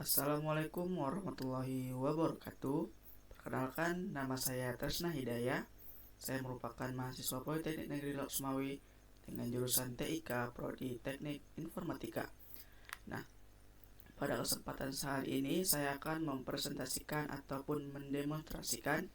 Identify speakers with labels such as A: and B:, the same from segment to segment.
A: Assalamualaikum warahmatullahi wabarakatuh. Perkenalkan, nama saya Tresna Hidayah. Saya merupakan mahasiswa Politeknik Negeri Laut Sumawi dengan jurusan TIK Prodi Teknik Informatika. Nah, pada kesempatan saat ini saya akan mempresentasikan ataupun mendemonstrasikan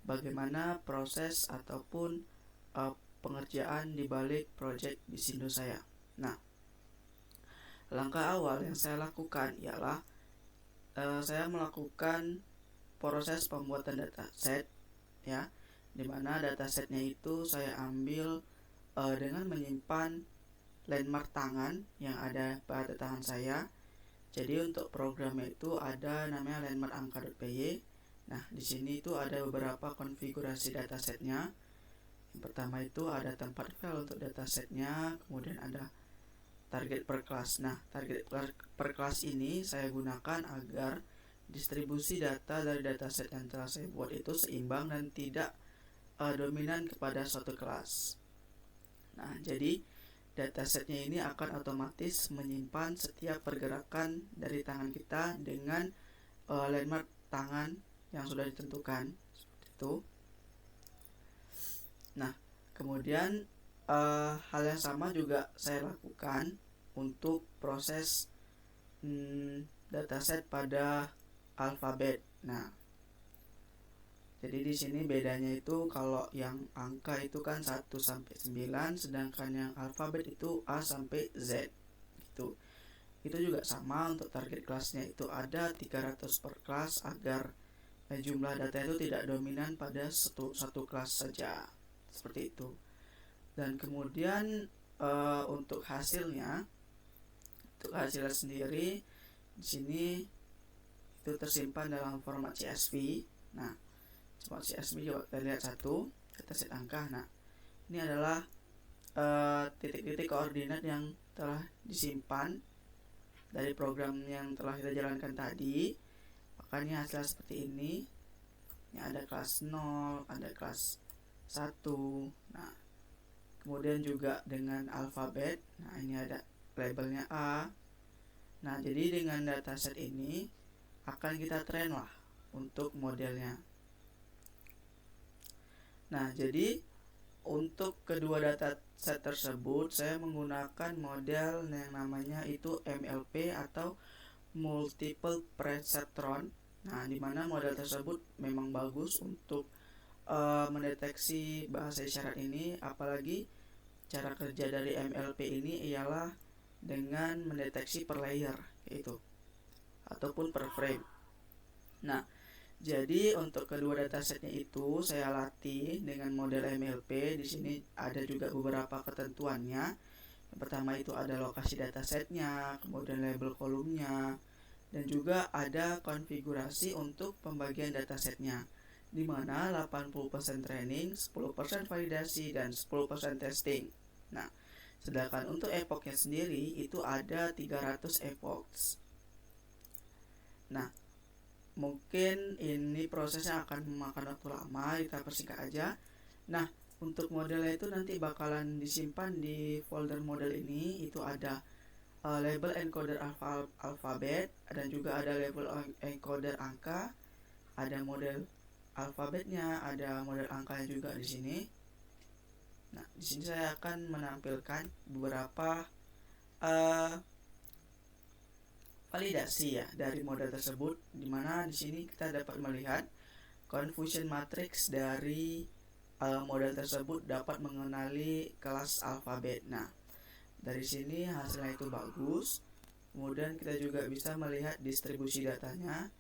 A: bagaimana proses ataupun pengerjaan di balik proyek Bisindo saya. Nah, langkah awal yang saya lakukan ialah saya melakukan proses pembuatan dataset, ya, dimana datasetnya itu saya ambil dengan menyimpan landmark tangan yang ada pada tangan saya. Jadi untuk programnya itu ada namanya landmark angka.py. Nah, di sini itu ada beberapa konfigurasi datasetnya. Yang pertama itu ada tempat file untuk datasetnya, kemudian ada target per kelas. Nah, target per kelas ini saya gunakan agar distribusi data dari dataset yang telah saya buat itu seimbang dan tidak dominan kepada suatu kelas. Nah, jadi datasetnya ini akan otomatis menyimpan setiap pergerakan dari tangan kita dengan landmark tangan yang sudah ditentukan, seperti itu. Nah, kemudian hal yang sama juga saya lakukan untuk proses dataset pada alfabet. Nah, jadi di sini bedanya itu kalau yang angka itu kan 1 sampai 9, sedangkan yang alfabet itu A sampai Z. Gitu. Itu juga sama untuk target kelasnya itu ada 300 per kelas agar jumlah data itu tidak dominan pada satu kelas saja. Seperti itu. Dan kemudian untuk hasilnya sendiri di sini itu tersimpan dalam format CSV. Nah, format CSV coba kita lihat satu dataset angka. Nah, ini adalah titik-titik koordinat yang telah disimpan dari program yang telah kita jalankan tadi. Makanya hasilnya seperti ini. Ini ada kelas 0, ada kelas 1. Nah, kemudian juga dengan alfabet. Nah, ini ada labelnya A. Nah, jadi dengan dataset ini akan kita train lah untuk modelnya. Nah, jadi untuk kedua dataset tersebut saya menggunakan model yang namanya itu MLP atau Multiple Perceptron. Nah, di mana model tersebut memang bagus untuk mendeteksi bahasa isyarat ini, apalagi cara kerja dari MLP ini ialah dengan mendeteksi per layer itu ataupun per frame. Nah, jadi untuk kedua datasetnya itu saya latih dengan model MLP. Di sini ada juga beberapa ketentuannya. Yang pertama itu ada lokasi datasetnya, kemudian label kolomnya, dan juga ada konfigurasi untuk pembagian datasetnya, di mana 80% training, 10% validasi, dan 10% testing. Nah, sedangkan untuk epochnya sendiri itu ada 300 epochs. Nah, mungkin ini prosesnya akan memakan waktu lama, kita persingkat aja. Nah, untuk modelnya itu nanti bakalan disimpan di folder model ini. Itu ada label encoder alfabet, dan juga ada label encoder angka, ada model alfabetnya, ada model angkanya juga di sini. Nah, di sini saya akan menampilkan beberapa validasi ya dari model tersebut, di mana di sini kita dapat melihat confusion matrix dari model tersebut dapat mengenali kelas alfabet. Nah, dari sini hasilnya itu bagus. Kemudian kita juga bisa melihat distribusi datanya.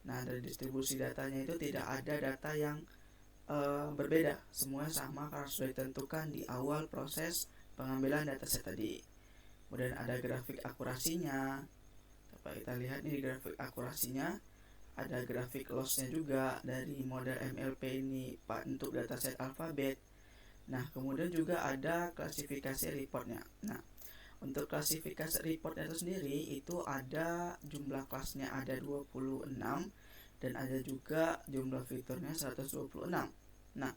A: Nah, dari distribusi datanya itu tidak ada data yang berbeda, semuanya sama karena sudah ditentukan di awal proses pengambilan dataset tadi. Kemudian ada grafik akurasinya. Dapat kita lihat nih grafik akurasinya. Ada grafik lossnya juga dari model MLP ini untuk dataset alfabet. Nah, kemudian juga ada klasifikasi reportnya. Nah, untuk klasifikasi reportnya itu sendiri itu ada jumlah kelasnya ada 26, dan ada juga jumlah fiturnya 126. Nah,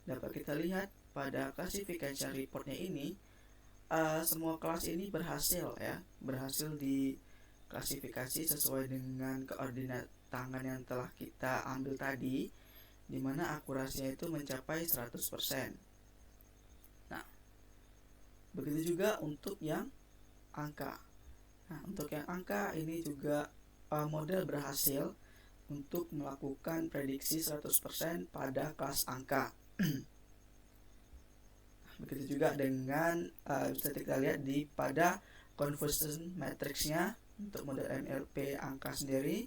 A: dapat kita lihat pada klasifikasi reportnya ini semua kelas ini berhasil di klasifikasi sesuai dengan koordinat tangan yang telah kita ambil tadi, di mana akurasinya itu mencapai 100%. Nah, begitu juga untuk yang angka. Nah, untuk yang angka ini juga model berhasil untuk melakukan prediksi 100% pada kelas angka. Begitu juga dengan bisa kita lihat pada conversion matrixnya untuk model MLP angka sendiri.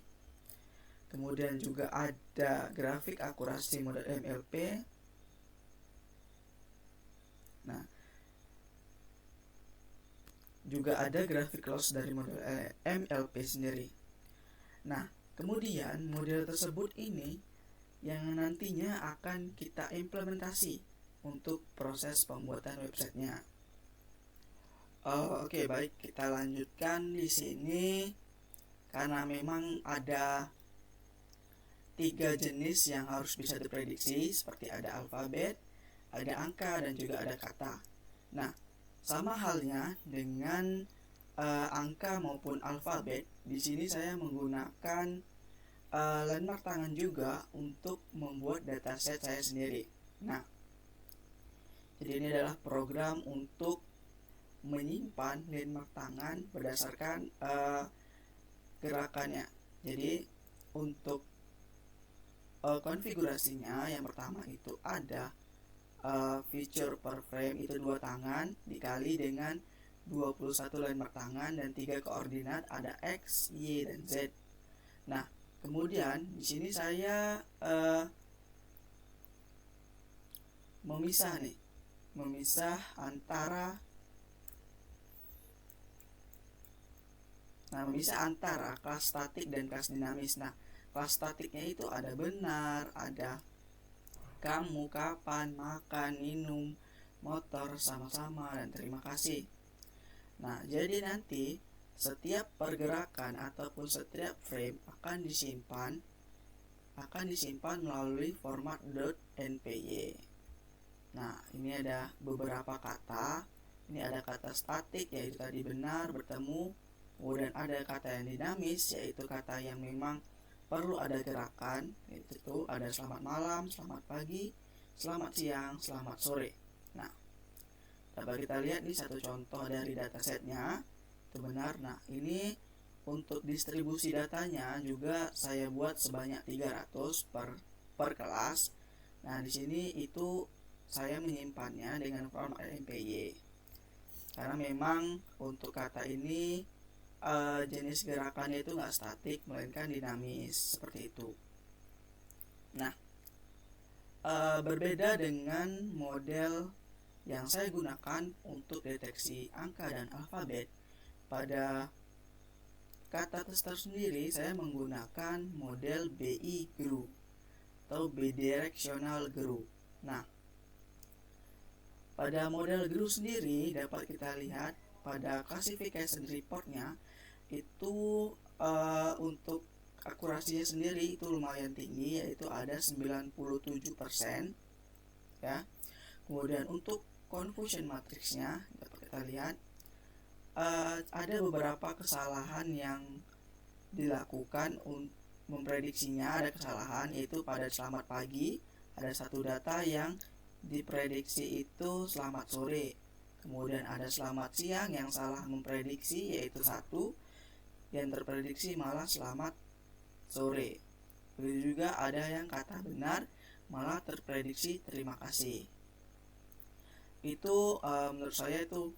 A: Kemudian juga ada grafik akurasi model MLP. Nah, juga ada grafik loss dari model MLP sendiri. Nah, kemudian model tersebut ini yang nantinya akan kita implementasi untuk proses pembuatan websitenya. Oke, baik, kita lanjutkan di sini karena memang ada 3 jenis yang harus bisa diprediksi, seperti ada alfabet, ada angka, dan juga ada kata. Nah, sama halnya dengan angka maupun alfabet, di sini saya menggunakan landmark tangan juga untuk membuat dataset saya sendiri. Nah, jadi ini adalah program untuk menyimpan landmark tangan berdasarkan gerakannya. Jadi untuk konfigurasinya, yang pertama itu ada feature per frame itu 2 tangan dikali dengan 21 landmark tangan dan 3 koordinat, ada X, Y, dan Z. Nah, kemudian di sini saya memisah antara kelas statik dan kelas dinamis. Nah, kelas statiknya itu ada benar, ada kamu, kapan, makan, minum, motor, sama-sama, dan terima kasih. Nah, jadi nanti setiap pergerakan ataupun setiap frame akan disimpan melalui format .npy. Nah, ini ada beberapa kata. Ini ada kata statik, yaitu tadi benar, bertemu. Kemudian ada kata yang dinamis, yaitu kata yang memang perlu ada gerakan, yaitu ada selamat malam, selamat pagi, selamat siang, selamat sore. Nah, dapat kita lihat nih satu contoh dari datasetnya, itu benar. Nah, ini untuk distribusi datanya juga saya buat sebanyak 300 per kelas. Nah, di sini itu saya menyimpannya dengan format MPY. Karena memang untuk kata ini jenis gerakannya itu nggak statik, melainkan dinamis, seperti itu. Nah, berbeda dengan model yang saya gunakan untuk deteksi angka dan alfabet, pada kata tersendiri saya menggunakan model BI Group atau bidirectional group. Nah, pada model group sendiri dapat kita lihat pada classification reportnya itu untuk akurasinya sendiri itu lumayan tinggi, yaitu ada 97%, ya. Kemudian untuk confusion matrixnya dapat kita lihat ada beberapa kesalahan yang dilakukan untuk memprediksinya. Ada kesalahan, yaitu pada selamat pagi ada satu data yang diprediksi itu selamat sore. Kemudian ada selamat siang yang salah memprediksi, yaitu 1, yang terprediksi malah selamat sore. Begitu juga ada yang kata benar malah terprediksi terima kasih. Itu menurut saya itu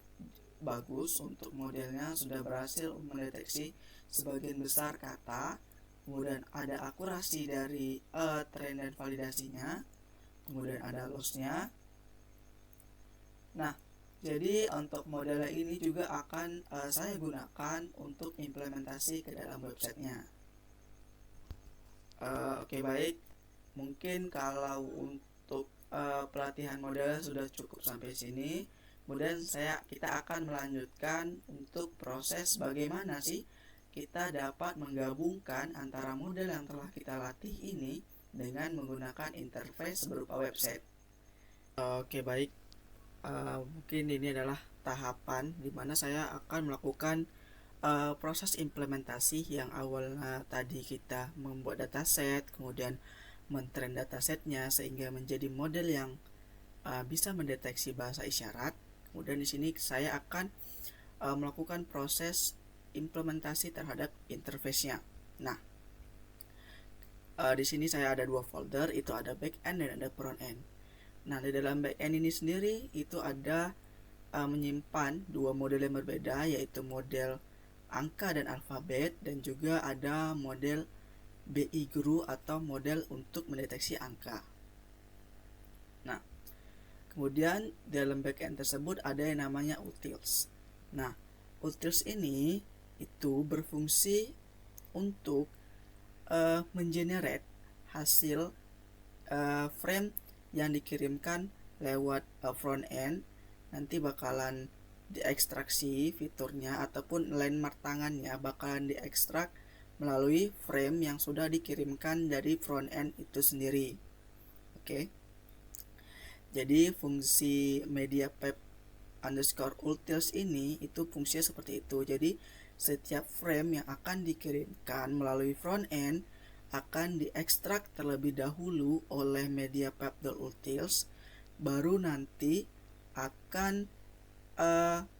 A: bagus, untuk modelnya sudah berhasil mendeteksi sebagian besar kata. Kemudian ada akurasi dari tren dan validasinya. Kemudian ada lossnya. Nah, jadi untuk modelnya ini juga akan saya gunakan untuk implementasi ke dalam websitenya. Oke, baik. Mungkin kalau untuk pelatihan model sudah cukup sampai sini. Kemudian kita akan melanjutkan untuk proses bagaimana sih kita dapat menggabungkan antara model yang telah kita latih ini dengan menggunakan interface berupa website. Oke, baik. Mungkin ini adalah tahapan di mana saya akan melakukan proses implementasi yang awalnya tadi kita membuat dataset, kemudian mentrain datasetnya sehingga menjadi model yang bisa mendeteksi bahasa isyarat. Kemudian di sini saya akan melakukan proses implementasi terhadap interface-nya. Nah, di sini saya ada dua folder, itu ada backend dan ada frontend. Nah, di dalam backend ini sendiri itu ada menyimpan dua model yang berbeda, yaitu model angka dan alfabet, dan juga ada model BI Guru atau model untuk mendeteksi angka. Nah, kemudian dalam backend tersebut ada yang namanya utils. Nah, utils ini itu berfungsi untuk mengenerate hasil frame yang dikirimkan lewat front end. Nanti bakalan diekstraksi fiturnya ataupun landmark tangannya bakalan diekstrak melalui frame yang sudah dikirimkan dari front end itu sendiri. Oke. Jadi fungsi MediaPep_utils ini itu fungsinya seperti itu. Jadi setiap frame yang akan dikirimkan melalui front end akan diekstrak terlebih dahulu oleh MediaPep.utils, baru nanti akan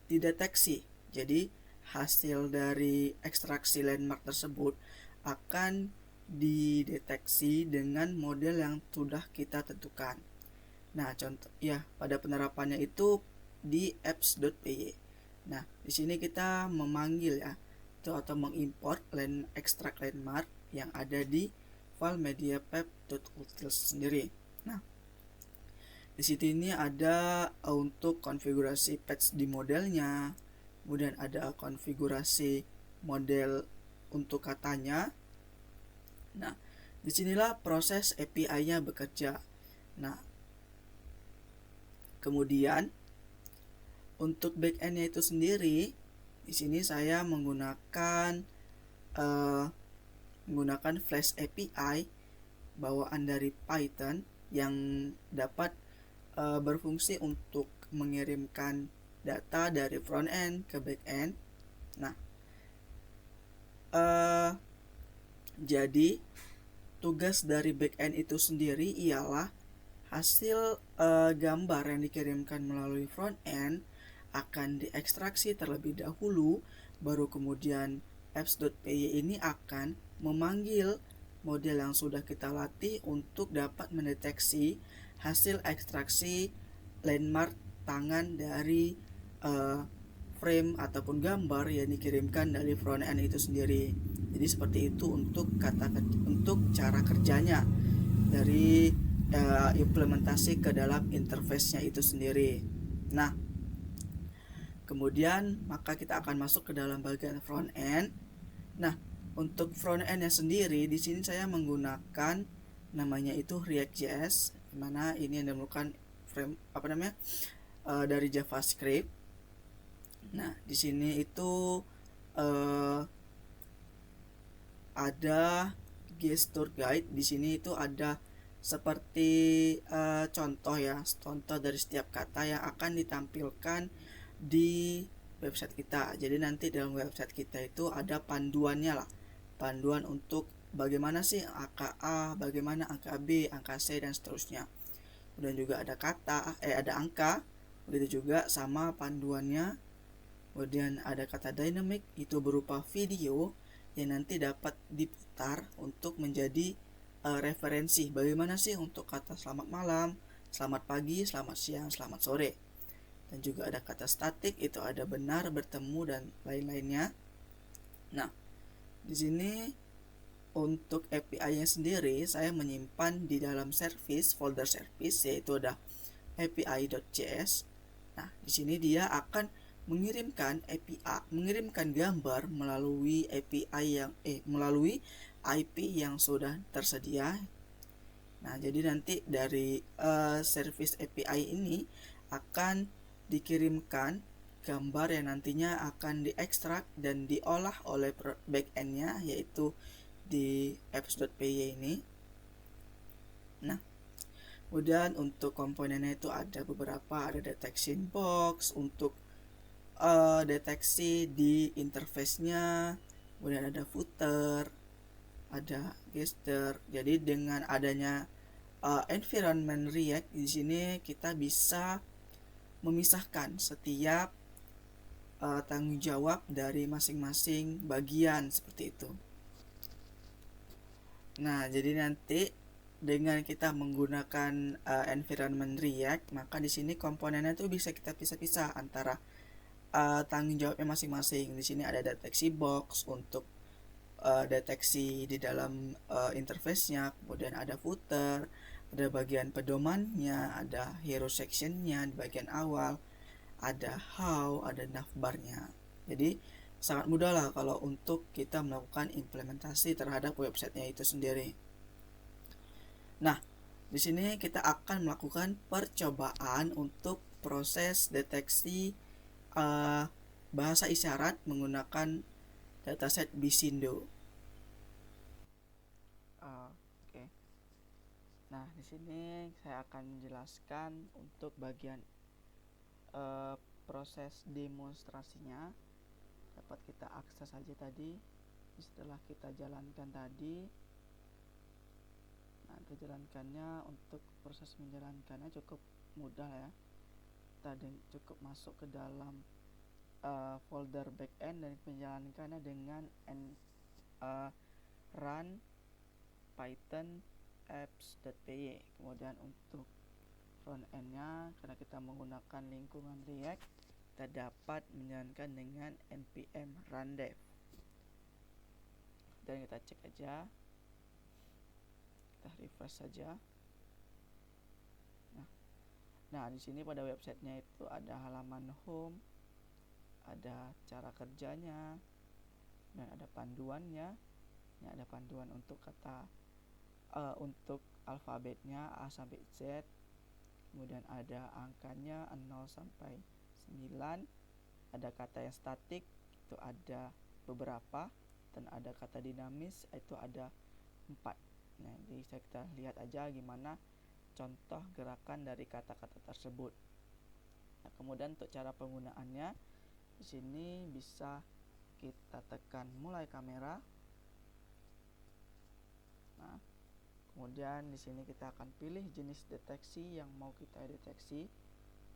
A: dideteksi. Jadi hasil dari ekstraksi landmark tersebut akan dideteksi dengan model yang sudah kita tentukan. Nah, contoh ya pada penerapannya itu di apps.py. Nah, di sini kita memanggil ya atau mengimport ekstrak landmark yang ada di file MediaPep.utils sendiri. Nah, di sini ada untuk konfigurasi patch di modelnya, kemudian ada konfigurasi model untuk katanya. Nah, disinilah proses API-nya bekerja. Nah, kemudian untuk backend-nya itu sendiri, di sini saya menggunakan Flash API bawaan dari Python yang dapat berfungsi untuk mengirimkan data dari front end ke back end. Nah, jadi tugas dari back end itu sendiri ialah hasil gambar yang dikirimkan melalui front end akan diekstraksi terlebih dahulu, baru kemudian apps.py ini akan memanggil model yang sudah kita latih untuk dapat mendeteksi hasil ekstraksi landmark tangan dari frame ataupun gambar yang dikirimkan dari front end itu sendiri. Jadi seperti itu untuk cara kerjanya dari implementasi ke dalam interface-nya itu sendiri. Nah, kemudian maka kita akan masuk ke dalam bagian front end. Nah, untuk front end-nya sendiri di sini saya menggunakan namanya itu React.js, dimana ini yang merupakan frame dari JavaScript. Nah, di sini itu ada gesture guide. Di sini itu ada seperti contoh dari setiap kata yang akan ditampilkan di website kita. Jadi nanti dalam website kita itu ada panduannya lah, panduan untuk bagaimana sih angka A, bagaimana angka B, angka C, dan seterusnya. Kemudian juga ada ada angka, begitu juga sama panduannya. Kemudian ada kata dynamic, itu berupa video yang nanti dapat diputar untuk menjadi referensi bagaimana sih untuk kata selamat malam, selamat pagi, selamat siang, selamat sore. Dan juga ada kata statik, itu ada benar, bertemu, dan lain-lainnya. Nah, di sini untuk API-nya sendiri saya menyimpan di dalam folder service, yaitu ada api.js. Nah, di sini dia akan mengirimkan gambar melalui melalui IP yang sudah tersedia. Nah, jadi nanti dari service API ini akan dikirimkan gambar yang nantinya akan diekstrak dan diolah oleh backend-nya, yaitu di apps.py ini. Nah, kemudian untuk komponennya itu ada beberapa, ada detection box untuk deteksi di interface-nya, kemudian ada footer, ada gesture. Jadi dengan adanya environment React di sini kita bisa memisahkan setiap tanggung jawab dari masing-masing bagian seperti itu. Nah, jadi nanti dengan kita menggunakan environment React, maka di sini komponennya itu bisa kita pisah-pisah antara tanggung jawabnya masing-masing. Di sini ada deteksi box untuk deteksi di dalam interface-nya, kemudian ada footer, ada bagian pedomannya, ada hero section-nya di bagian awal, ada how, ada navbar-nya. Jadi sangat mudah lah kalau untuk kita melakukan implementasi terhadap websitenya itu sendiri. Nah, di sini kita akan melakukan percobaan untuk proses deteksi bahasa isyarat menggunakan dataset Bisindo. Oke. Nah, di sini saya akan menjelaskan untuk bagian proses demonstrasinya. Dapat kita akses saja tadi. Setelah kita jalankan tadi, nah untuk jalankannya, untuk proses menjalankannya cukup mudah ya. Kita cukup masuk ke dalam folder backend dan menjalankannya dengan run python apps.py. Kemudian untuk front end-nya, karena kita menggunakan lingkungan React, kita dapat menjalankan dengan npm rundev. Dan kita cek aja, kita refresh saja. Nah, di sini pada websitenya itu ada halaman home, ada cara kerjanya, dan ada panduannya. Ini ada panduan untuk kata untuk alfabetnya A sampai Z. Kemudian ada angkanya 0 sampai 9. Ada kata yang statik, itu ada beberapa, dan ada kata dinamis, itu ada 4. Nah, jadi kita lihat aja gimana contoh gerakan dari kata-kata tersebut. Nah, kemudian untuk cara penggunaannya, di sini bisa kita tekan mulai kamera. Nah, kemudian di sini kita akan pilih jenis deteksi yang mau kita deteksi.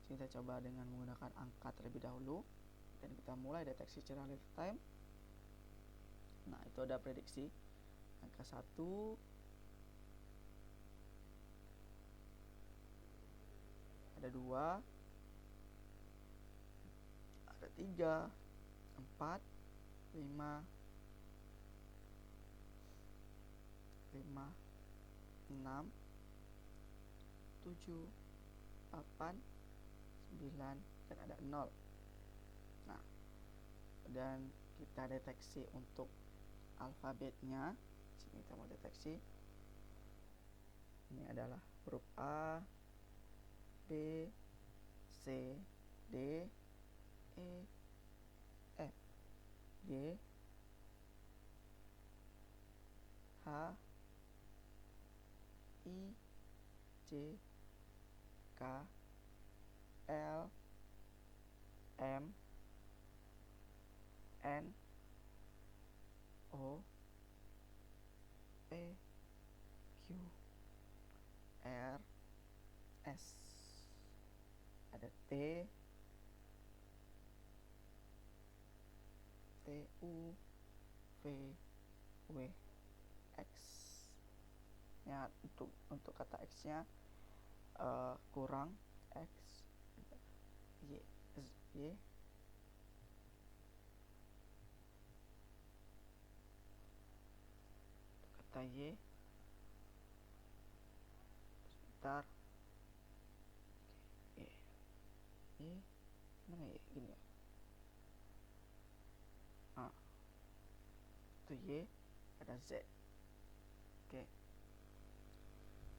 A: Kita coba dengan menggunakan angka terlebih dahulu, dan kita mulai deteksi secara real time. Nah, itu ada prediksi angka 1, ada 2, ada 3, 4, 5, 6, 7, 8, 9, dan ada 0. Nah, dan kita deteksi untuk alfabetnya. Sini kita mau deteksi. Ini adalah huruf A, B, C, D, E, F, G, H, I, J, K, L, M, N, O, P, Q, R, S. Ada T, U, V, W, X. Ya, untuk kata X-nya kurang X, Y, kata Y, sebentar, Y, mana ya, gini ya, itu Y, ada Z. Oke.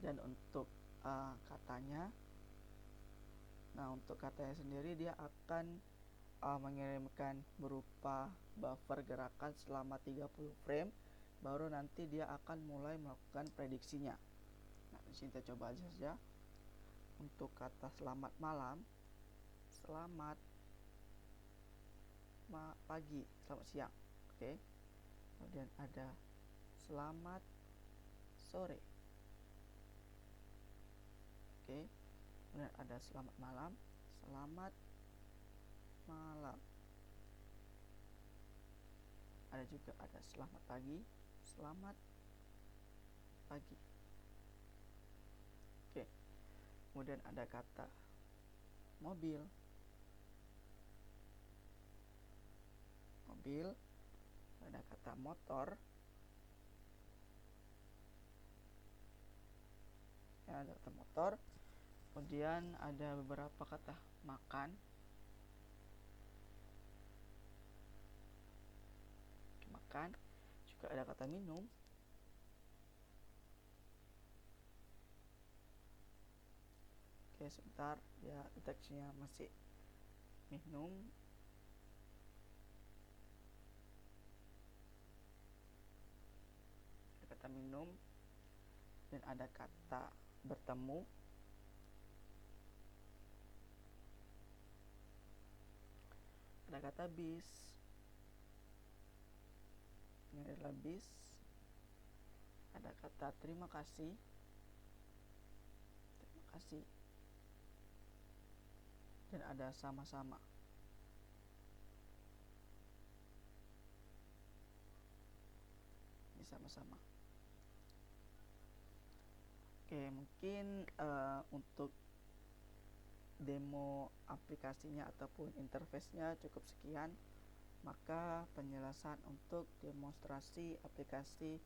A: Dan untuk katanya, nah untuk katanya sendiri dia akan mengirimkan berupa buffer gerakan selama 30 frame, baru nanti dia akan mulai melakukan prediksinya. Nah, di sini kita coba aja saja. Untuk kata selamat malam, selamat pagi, selamat siang. Oke. Kemudian ada selamat sore. Oke. Kemudian ada selamat malam, selamat malam. Ada juga ada selamat pagi, selamat pagi. Oke. Kemudian ada kata mobil, mobil. Ada kata motor, ya, ada kata motor. Kemudian ada beberapa kata makan, makan. Juga ada kata minum, oke, sebentar ya, teksnya masih minum. Ada kata minum. Dan ada kata bertemu, ada kata bis, ini adalah bis. Ada kata terima kasih, terima kasih. Dan ada sama-sama, ini sama-sama. Oke, mungkin untuk demo aplikasinya ataupun interface-nya cukup sekian. Maka penjelasan untuk demonstrasi aplikasi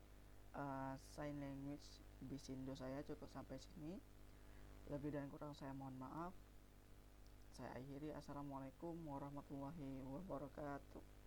A: Sign Language Bisindo saya cukup sampai sini. Lebih dan kurang saya mohon maaf. Saya akhiri. Assalamualaikum warahmatullahi wabarakatuh.